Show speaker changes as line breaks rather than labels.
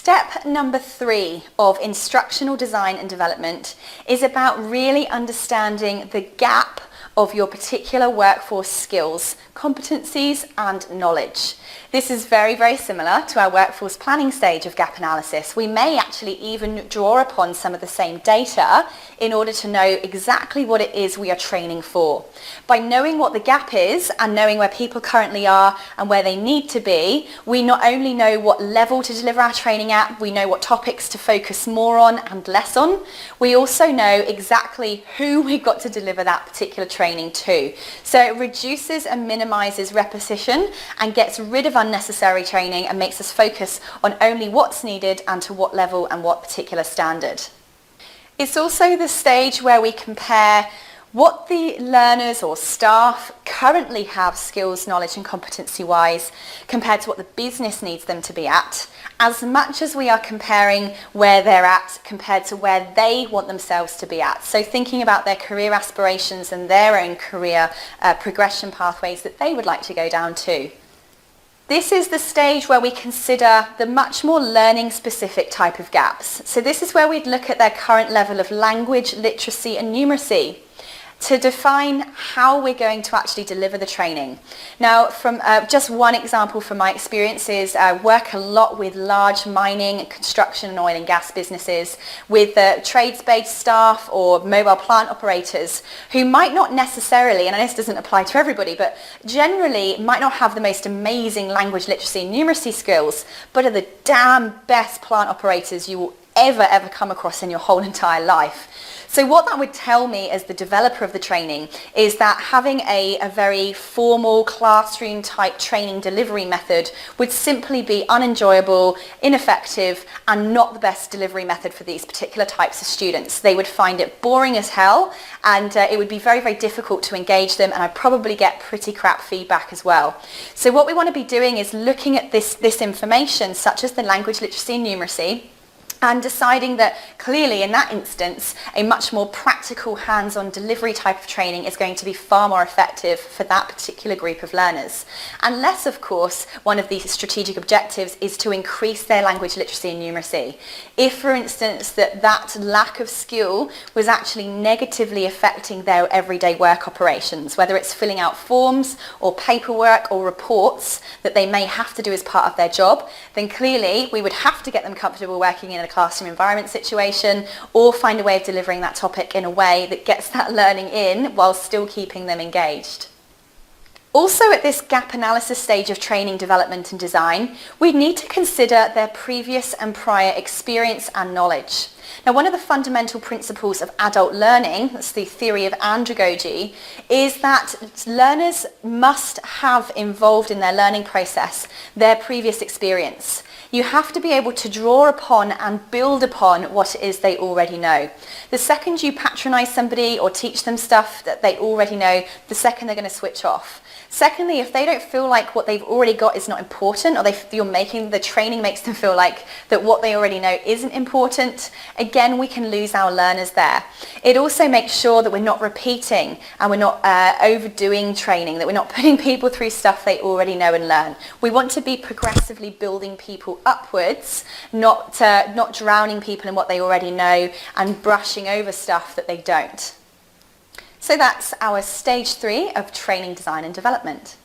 Step number 3 of instructional design and development is about really understanding the gap of your particular workforce skills, competencies and knowledge. This is very, very similar to our workforce planning stage of gap analysis. We may actually even draw upon some of the same data in order to know exactly what it is we are training for. By knowing what the gap is and knowing where people currently are and where they need to be, we not only know what level to deliver our training at, we know what topics to focus more on and less on. We also know exactly who we've got to deliver that particular training to. So it reduces and minimises repetition and gets rid of unnecessary training and makes us focus on only what's needed and to what level and what particular standard. It's also the stage where we compare what the learners or staff currently have skills, knowledge and competency-wise compared to what the business needs them to be at, as much as we are comparing where they're at compared to where they want themselves to be at. So thinking about their career aspirations and their own career progression pathways that they would like to go down to. This is the stage where we consider the much more learning specific type of gaps. So this is where we'd look at their current level of language, literacy and numeracy to define how we're going to actually deliver the training. Now, from just one example from my experiences, I work a lot with large mining, construction and oil and gas businesses with trades-based staff or mobile plant operators who might not necessarily, and this doesn't apply to everybody, but generally might not have the most amazing language, literacy and numeracy skills, but are the damn best plant operators you will ever come across in your whole entire life. So what that would tell me as the developer of the training is that having a very formal classroom type training delivery method would simply be unenjoyable, ineffective and not the best delivery method for these particular types of students. They would find it boring as hell and it would be very, very difficult to engage them, and I'd probably get pretty crap feedback as well. So what we want to be doing is looking at this information such as the language, literacy and numeracy, and deciding that clearly in that instance a much more practical hands-on delivery type of training is going to be far more effective for that particular group of learners. Unless of course one of these strategic objectives is to increase their language literacy and numeracy. If for instance that lack of skill was actually negatively affecting their everyday work operations, whether it's filling out forms or paperwork or reports that they may have to do as part of their job, then clearly we would have to get them comfortable working in a classroom environment situation or find a way of delivering that topic in a way that gets that learning in while still keeping them engaged. Also at this gap analysis stage of training, development and design, we need to consider their previous and prior experience and knowledge. Now, one of the fundamental principles of adult learning, that's the theory of andragogy, is that learners must have involved in their learning process their previous experience. You have to be able to draw upon and build upon what it is they already know. The second you patronize somebody or teach them stuff that they already know, the second they're going to switch off. Secondly, if they don't feel like what they've already got is not important, or the training makes them feel like that what they already know isn't important, again, we can lose our learners there. It also makes sure that we're not repeating and we're not overdoing training, that we're not putting people through stuff they already know and learn. We want to be progressively building people upwards, not drowning people in what they already know and brushing over stuff that they don't. So that's our stage 3 of training, design and development.